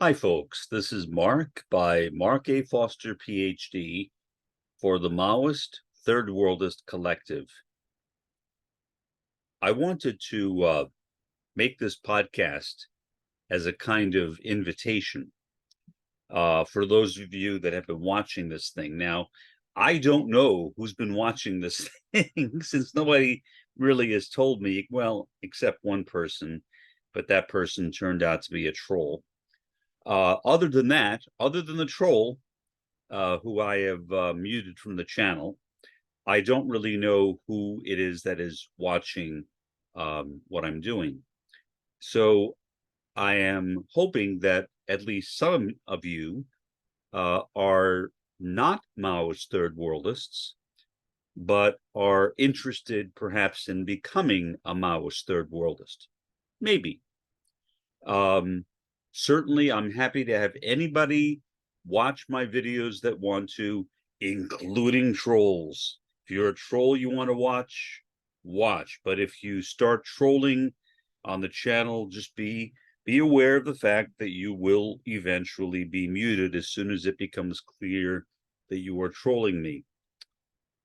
Hi, folks. This is Mark by Mark A. Foster, Ph.D. for the Maoist-Third Worldist Collective. I wanted to make this podcast as a kind of invitation for those of you that have been watching this thing. Now, I don't know who's been watching this thing since nobody really has told me, well, except one person, but that person turned out to be a troll. Other than the troll, who I have muted from the channel, I don't really know who it is that is watching what I'm doing. So I am hoping that at least some of you are not Maoist Third Worldists, but are interested perhaps in becoming a Maoist Third Worldist. Maybe. Certainly, I'm happy to have anybody watch my videos that want to, including trolls. If you're a troll you want to watch, watch. But if you start trolling on the channel, just be aware of the fact that you will eventually be muted as soon as it becomes clear that you are trolling me.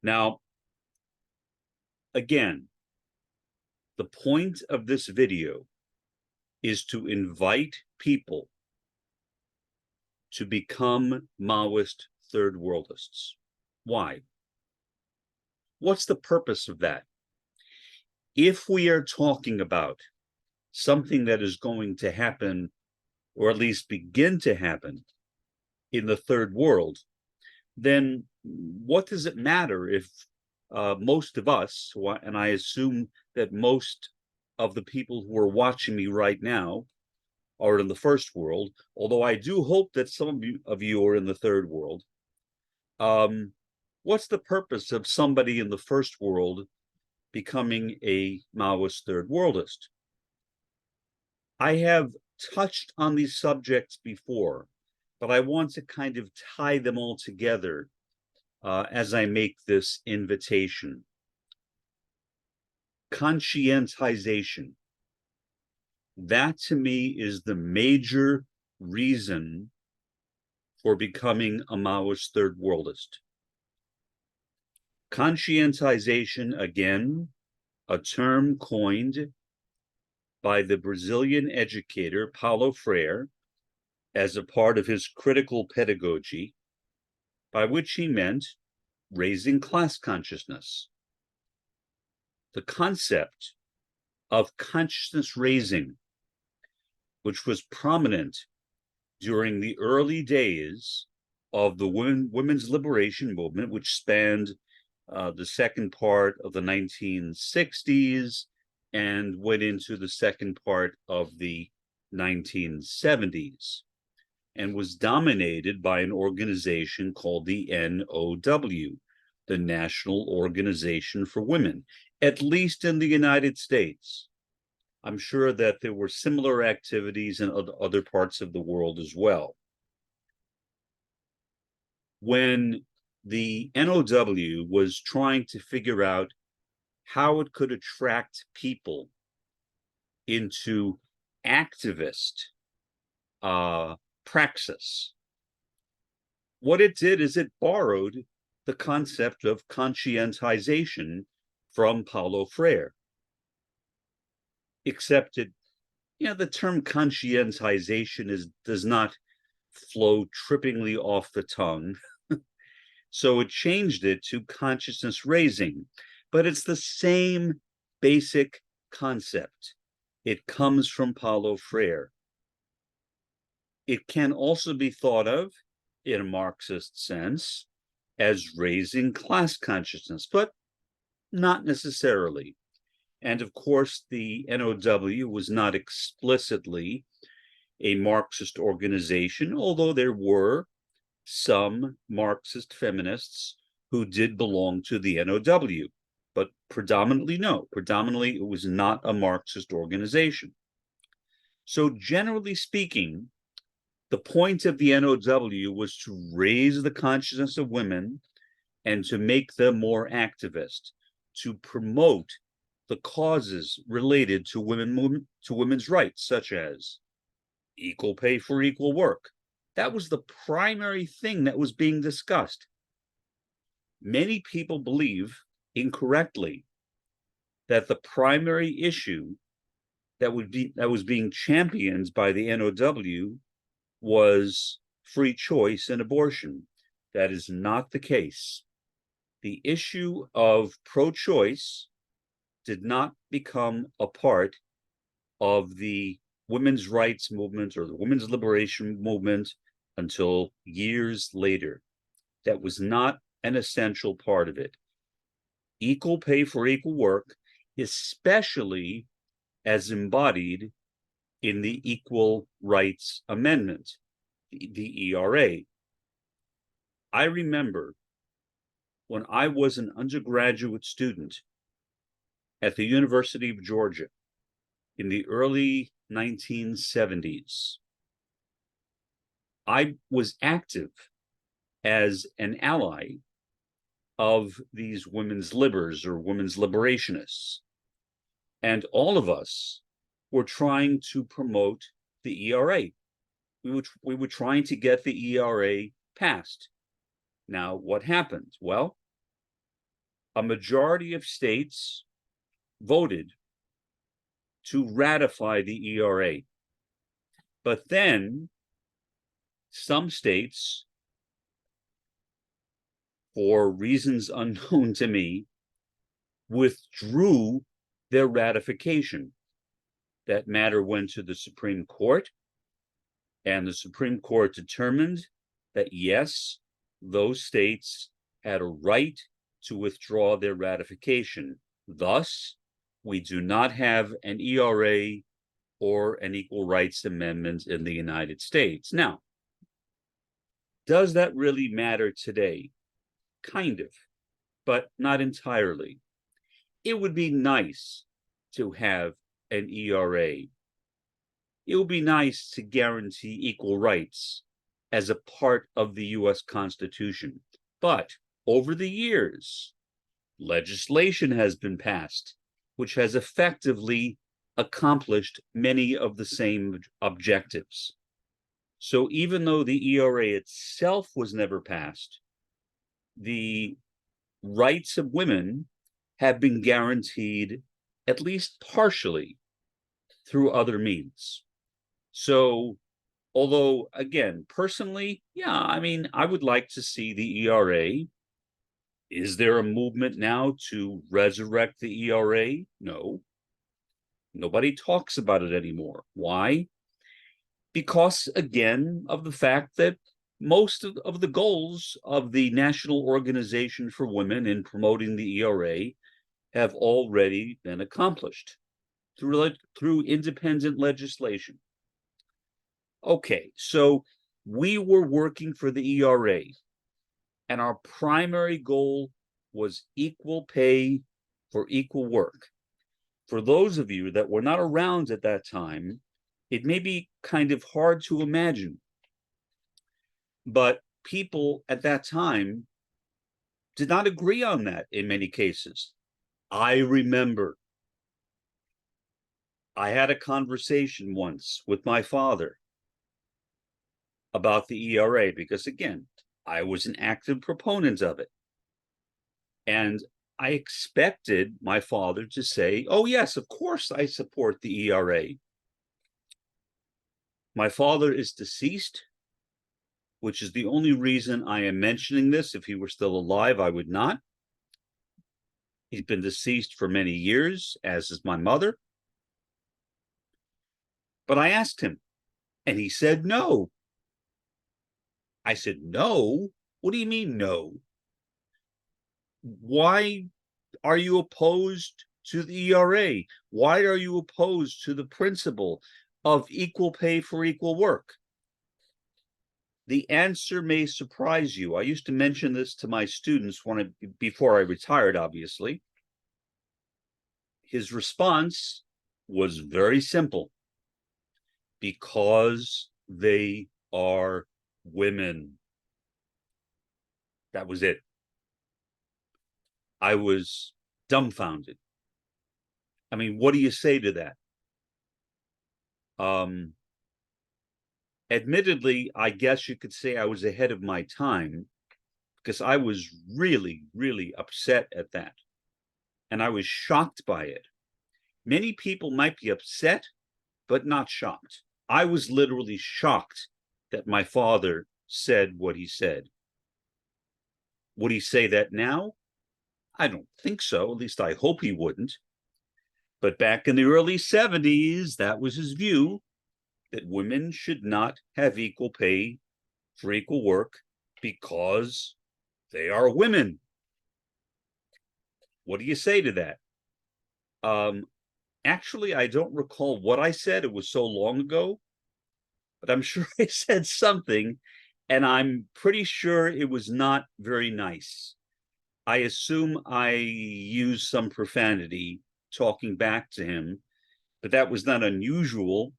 Now, again, the point of this video is to invite people to become Maoist Third Worldists. Why? What's the purpose of that? If we are talking about something that is going to happen, or at least begin to happen, in the third world, then what does it matter if most of us, and I assume that most of the people who are watching me right now are in the first world, although I do hope that some of you are in the third world. What's the purpose of somebody in the first world becoming a Maoist Third Worldist? I have touched on these subjects before, but I want to kind of tie them all together as I make this invitation. Conscientization. That to me is the major reason for becoming a Maoist Third Worldist. Conscientization, again, a term coined by the Brazilian educator Paulo Freire as a part of his critical pedagogy, by which he meant raising class consciousness. The concept of consciousness raising, which was prominent during the early days of the women's liberation movement, which spanned the second part of the 1960s and went into the second part of the 1970s, and was dominated by an organization called the NOW, the National Organization for Women, at least in the United States. I'm sure that there were similar activities in other parts of the world as well. When the NOW was trying to figure out how it could attract people into activist praxis, what it did is it borrowed the concept of conscientization from Paulo Freire. Except the term conscientization does not flow trippingly off the tongue. So it changed it to consciousness raising, but it's the same basic concept. It comes from Paulo Freire. It can also be thought of, in a Marxist sense, as raising class consciousness, but not necessarily. And of course, the NOW was not explicitly a Marxist organization, although there were some Marxist feminists who did belong to the NOW, but predominantly it was not a Marxist organization. So generally speaking, the point of the NOW was to raise the consciousness of women and to make them more activist, to promote the causes related to women's rights, such as equal pay for equal work. That was the primary thing that was being discussed. Many people believe incorrectly that the primary issue that was being championed by the NOW was free choice and abortion. That is not the case. The issue of pro-choice did not become a part of the women's rights movement or the women's liberation movement until years later. That was not an essential part of it. Equal pay for equal work, especially as embodied in the Equal Rights Amendment, the ERA. I remember when I was an undergraduate student at the University of Georgia in the early 1970s, I was active as an ally of these women's libbers or women's liberationists. And all of us were trying to promote the ERA. We were trying to get the ERA passed. Now, what happened? Well, a majority of states voted to ratify the ERA. But then some states, for reasons unknown to me, withdrew their ratification. That matter went to the Supreme Court, and the Supreme Court determined that yes, those states had a right to withdraw their ratification. Thus, we do not have an ERA or an Equal Rights Amendment in the United States. Now, does that really matter today? Kind of, but not entirely. It would be nice to have an ERA. It would be nice to guarantee equal rights as a part of the US Constitution. But over the years, legislation has been passed, which has effectively accomplished many of the same objectives. So even though the ERA itself was never passed, the rights of women have been guaranteed, at least partially, through other means. So, although, again, personally, yeah, I mean, I would like to see the ERA. Is there a movement now to resurrect the ERA? No. Nobody talks about it anymore. Why? Because, again, of the fact that most of the goals of the National Organization for Women in promoting the ERA have already been accomplished through independent legislation. Okay, so we were working for the ERA, and our primary goal was equal pay for equal work. For those of you that were not around at that time, it may be kind of hard to imagine, but people at that time did not agree on that in many cases. I remember I had a conversation once with my father about the ERA because, again, I was an active proponent of it. And I expected my father to say, oh, yes, of course I support the ERA. My father is deceased, which is the only reason I am mentioning this. If he were still alive, I would not. He's been deceased for many years, as is my mother. But I asked him, and he said no. I said, no? What do you mean, no? Why are you opposed to the ERA? Why are you opposed to the principle of equal pay for equal work? The answer may surprise you. I used to mention this to my students before I retired, obviously. His response was very simple. Because they are women. That was it. I was dumbfounded. I mean, what do you say to that? Admittedly, I guess you could say I was ahead of my time because I was really, really upset at that. And I was shocked by it. Many people might be upset, but not shocked. I was literally shocked that my father said what he said. Would he say that now? I don't think so. At least I hope he wouldn't. But back in the early 70s, that was his view, that women should not have equal pay for equal work because they are women. What do you say to that? Actually, I don't recall what I said. It was so long ago, but I'm sure I said something, and I'm pretty sure it was not very nice. I assume I used some profanity talking back to him, but that was not unusual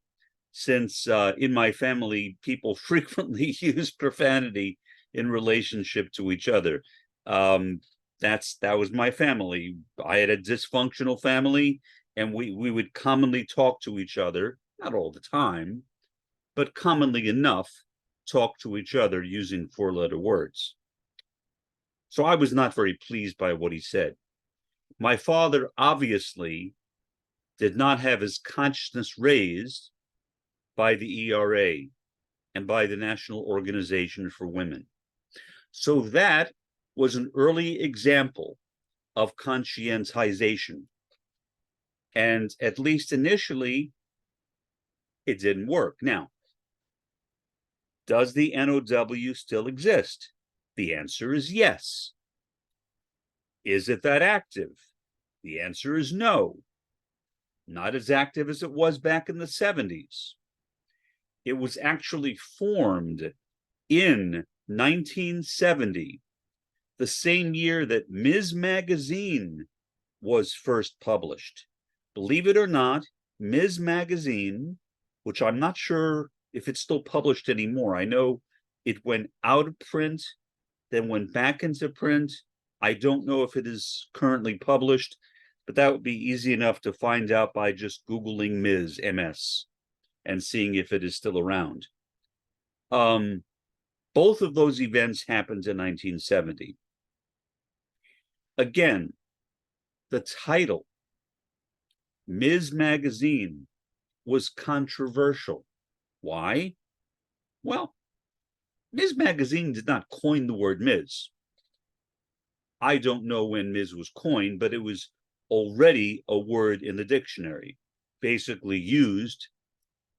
since in my family, people frequently use profanity in relationship to each other. That was my family. I had a dysfunctional family, and we would commonly talk to each other, not all the time, but commonly enough talk to each other using four-letter words. So I was not very pleased by what he said. My father obviously did not have his consciousness raised by the ERA and by the National Organization for Women. So that was an early example of conscientization. And at least initially, it didn't work. Now, does the NOW still exist? The answer is yes. Is it that active? The answer is no. Not as active as it was back in the 70s. It was actually formed in 1970, the same year that Ms. Magazine was first published. Believe it or not, Ms. Magazine, which I'm not sure if it's still published anymore. I know it went out of print, then went back into print. I don't know if it is currently published, but that would be easy enough to find out by just Googling Ms. MS and seeing if it is still around. Both of those events happened in 1970. Again, the title, Ms. Magazine, was controversial. Why? Well, Ms. Magazine did not coin the word Ms. I don't know when Ms. was coined, but it was already a word in the dictionary, basically used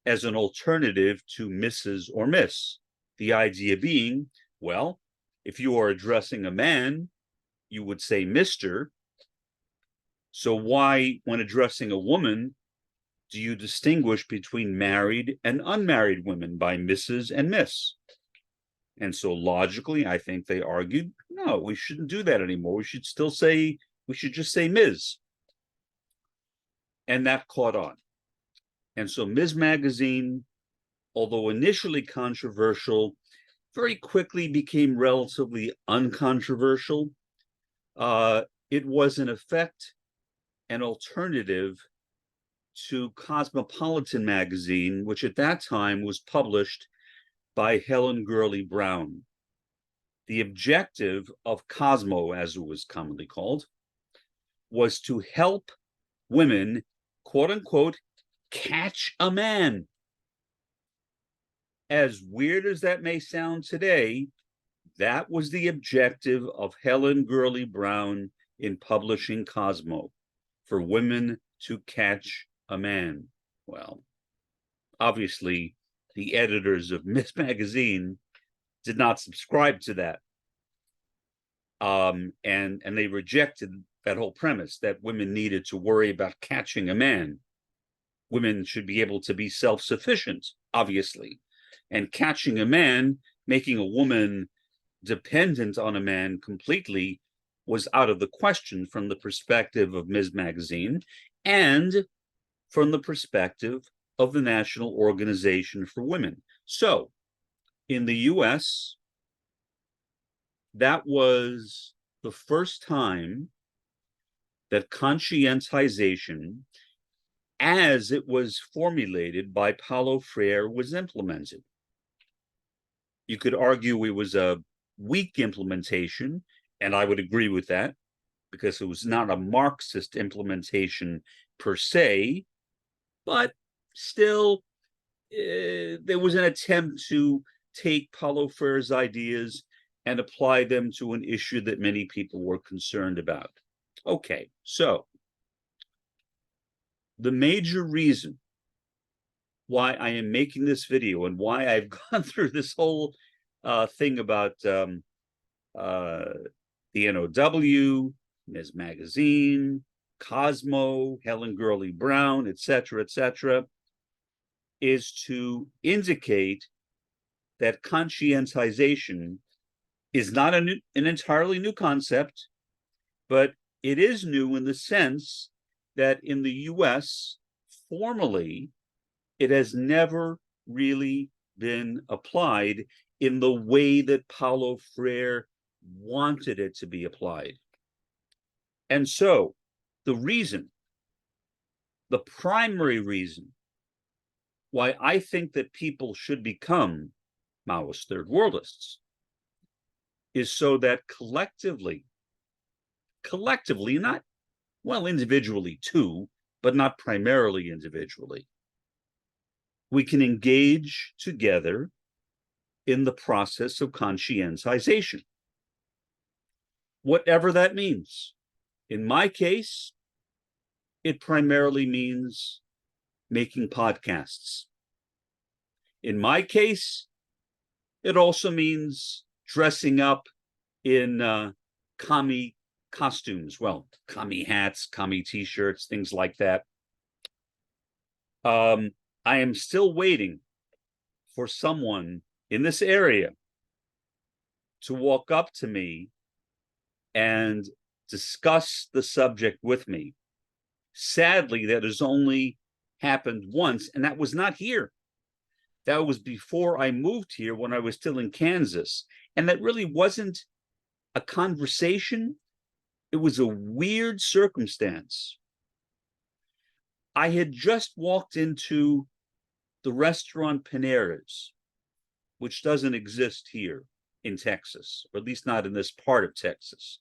as an alternative to Mrs. or Miss. The idea being, well, if you are addressing a man, you would say Mr. So why, when addressing a woman, do you distinguish between married and unmarried women by Mrs. and Miss? And so logically, I think they argued, no, we shouldn't do that anymore. We should just say Ms. And that caught on. And so Ms. Magazine, although initially controversial, very quickly became relatively uncontroversial. It was, in effect, an alternative to Cosmopolitan magazine, which at that time was published by Helen Gurley Brown. The objective of Cosmo, as it was commonly called, was to help women, quote unquote, catch a man. As weird as that may sound today, that was the objective of Helen Gurley Brown in publishing Cosmo, for women to catch a man. Well, obviously, the editors of Ms. Magazine did not subscribe to that. And they rejected that whole premise that women needed to worry about catching a man. Women should be able to be self-sufficient, obviously. And catching a man, making a woman dependent on a man completely, was out of the question from the perspective of Ms. Magazine and from the perspective of the National Organization for Women. So, in the US, that was the first time that conscientization, as it was formulated by Paulo Freire, was implemented. You could argue it was a weak implementation, and I would agree with that, because it was not a Marxist implementation per se, but still, there was an attempt to take Paulo Freire's ideas and apply them to an issue that many people were concerned about. Okay, so the major reason why I am making this video and why I've gone through this whole thing about the NOW, Ms. Magazine, Cosmo, Helen Gurley Brown, etc., is to indicate that conscientization is not an entirely new concept, but it is new in the sense that in the US, formally, it has never really been applied in the way that Paulo Freire wanted it to be applied. And so the primary reason why I think that people should become Maoist-Third Worldists is so that collectively, not, well, individually too, but not primarily individually, we can engage together in the process of conscientization, whatever that means. In my case, it primarily means making podcasts. In my case, it also means dressing up in commie costumes, well, commie hats, commie t-shirts, things like that. I am still waiting for someone in this area to walk up to me and discuss the subject with me. Sadly, that has only happened once, and that was not here. That was before I moved here, when I was still in Kansas. And that really wasn't a conversation. It was a weird circumstance. I had just walked into the restaurant Panera's, which doesn't exist here in Texas, or at least not in this part of Texas.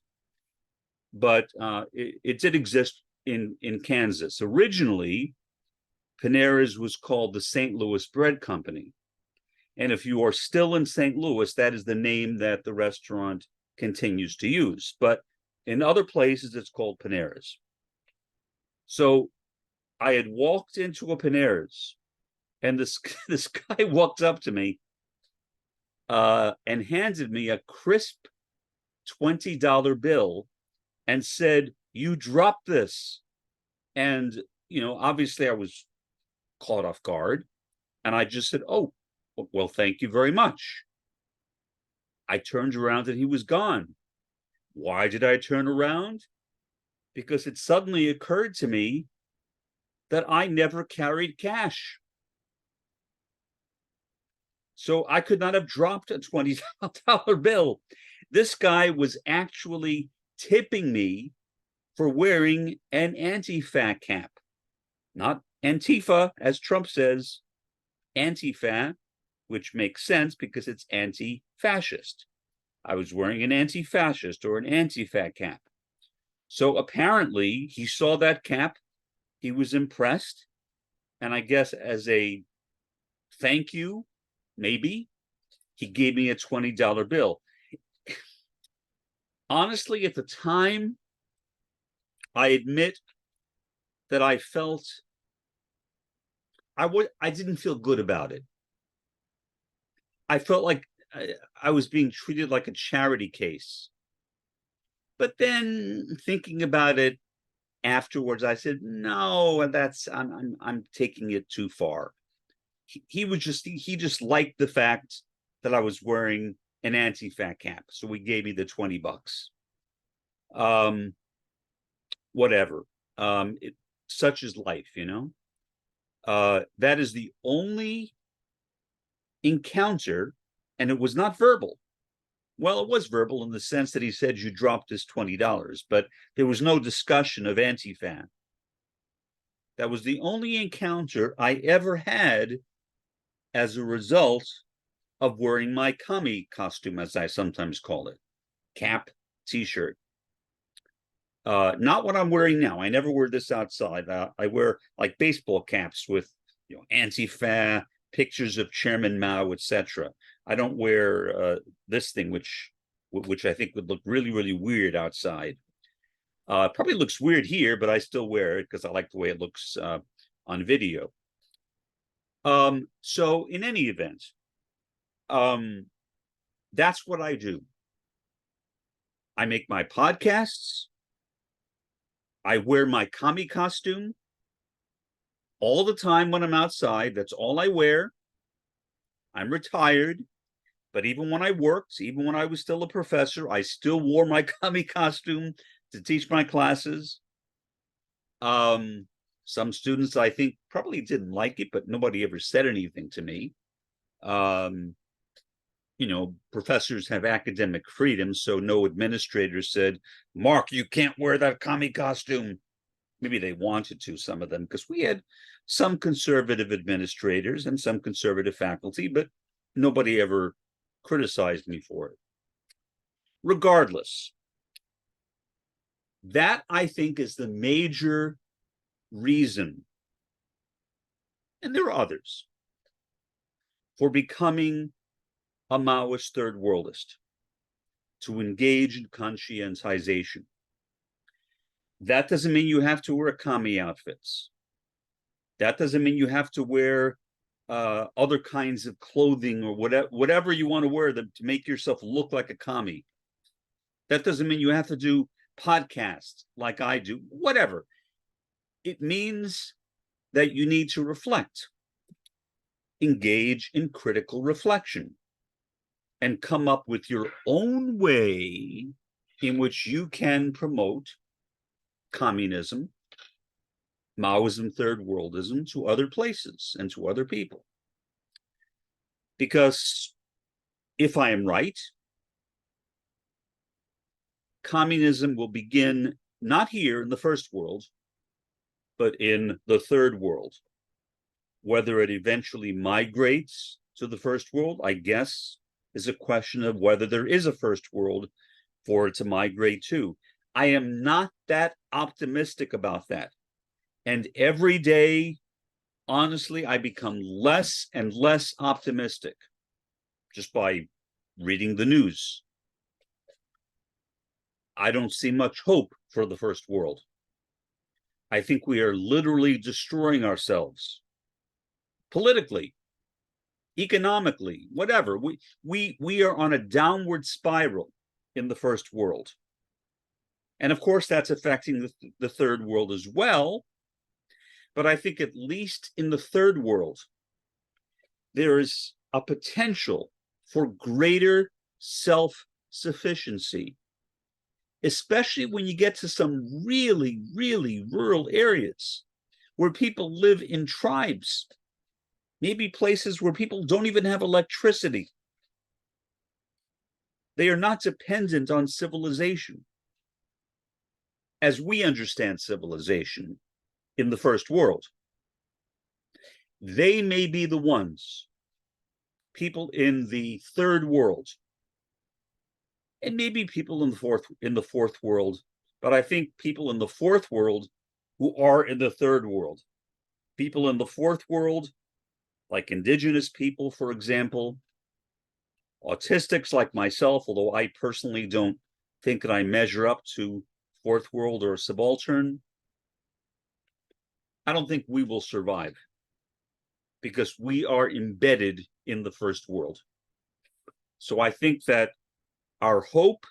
But it did exist in Kansas. Originally, Panera's was called the St. Louis Bread Company. And if you are still in St. Louis, that is the name that the restaurant continues to use. But in other places, it's called Panera's. So I had walked into a Panera's, and this guy walked up to me and handed me a crisp $20 bill and said, "You dropped this." And, obviously I was caught off guard. And I just said, "Oh, well, thank you very much." I turned around and he was gone. Why did I turn around? Because it suddenly occurred to me that I never carried cash. So I could not have dropped a $20 bill. This guy was actually tipping me for wearing an anti-fat cap. Not Antifa, as Trump says, anti-fat, which makes sense because it's anti-fascist. I was wearing an anti-fascist or an anti-fat cap. So apparently he saw that cap, he was impressed, and I guess as a thank you, maybe, he gave me a $20 bill. Honestly, at the time, I admit that I felt I didn't feel good about it. I felt like I was being treated like a charity case. But then thinking about it afterwards, I said, no, I'm taking it too far. He just liked the fact that I was wearing an anti-fat cap, so he gave me the $20. Whatever. Such is life, that is the only encounter, and it was not verbal. Well, it was verbal in the sense that he said, "You dropped this $20, but there was no discussion of anti-fat. That was the only encounter I ever had as a result of wearing my commie costume, as I sometimes call it, cap, t-shirt. Not what I'm wearing now. I never wear this outside. I wear like baseball caps with, anti-fa, pictures of Chairman Mao, etc. I don't wear this thing, which I think would look really, really weird outside. Probably looks weird here, but I still wear it because I like the way it looks on video. So in any event, that's what I do. I make my podcasts. I wear my commie costume all the time when I'm outside. That's all I wear. I'm retired, but even when I worked, even when I was still a professor, I still wore my commie costume to teach my classes. Some students, I think, probably didn't like it, but nobody ever said anything to me. Professors have academic freedom, so no administrator said, Mark, you can't wear that commie costume. Maybe they wanted to, some of them, because we had some conservative administrators and some conservative faculty, but nobody ever criticized me for it. Regardless, that, I think, is the major reason, and there are others, for becoming a Maoist-Third Worldist, to engage in conscientization. That doesn't mean you have to wear commie outfits. That doesn't mean you have to wear other kinds of clothing or whatever you want to wear to make yourself look like a commie. That doesn't mean you have to do podcasts like I do, whatever. It means that you need to reflect, engage in critical reflection, and come up with your own way in which you can promote communism, Maoism-Third Worldism to other places and to other people. Because if I am right, communism will begin not here in the first world, but in the third world. Whether it eventually migrates to the first world, I guess, is a question of whether there is a first world for it to migrate to. I am not that optimistic about that. And every day, honestly, I become less and less optimistic just by reading the news. I don't see much hope for the first world. I think we are literally destroying ourselves politically, economically, whatever. We are on a downward spiral in the first world. And of course, that's affecting the third world as well. But I think at least in the third world, there is a potential for greater self-sufficiency, especially when you get to some really, really rural areas where people live in tribes, maybe places where people don't even have electricity. They are not dependent on civilization as we understand civilization in the first world. They may be the ones, people in the third world, and maybe people in the fourth world, but I think people in the fourth world who are in the third world. People in the fourth world, like indigenous people, for example, autistics like myself, although I personally don't think that I measure up to fourth world or subaltern, I don't think we will survive because we are embedded in the first world. So I think that our hope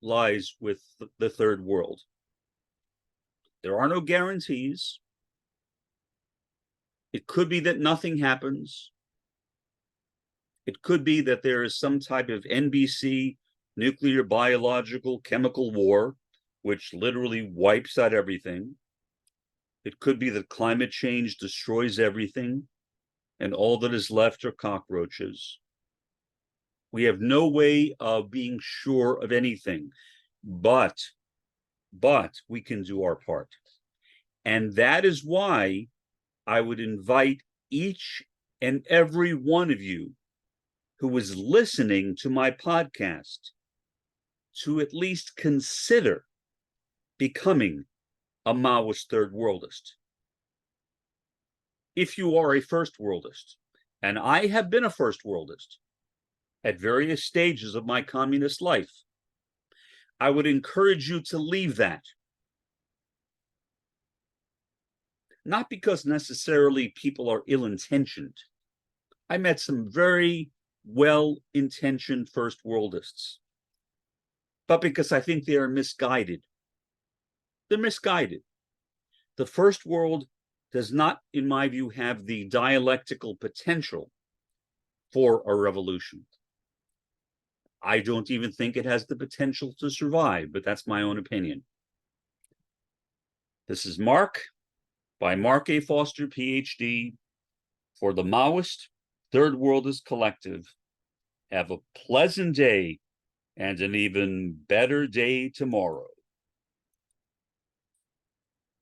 lies with the third world. There are no guarantees. It could be that nothing happens. It could be that there is some type of NBC, nuclear, biological, chemical war, which literally wipes out everything. It could be that climate change destroys everything, and all that is left are cockroaches. We have no way of being sure of anything, but we can do our part. And that is why I would invite each and every one of you who is listening to my podcast to at least consider becoming a Maoist-Third Worldist. If you are a First Worldist, and I have been a First Worldist at various stages of my communist life, I would encourage you to leave that. Not because necessarily people are ill-intentioned. I met some very well-intentioned First Worldists, but because I think they are misguided. They're misguided. The First World does not, in my view, have the dialectical potential for a revolution. I don't even think it has the potential to survive, but that's my own opinion. This is Mark, by Mark A. Foster, Ph.D., for the Maoist-Third Worldist Collective. Have a pleasant day and an even better day tomorrow.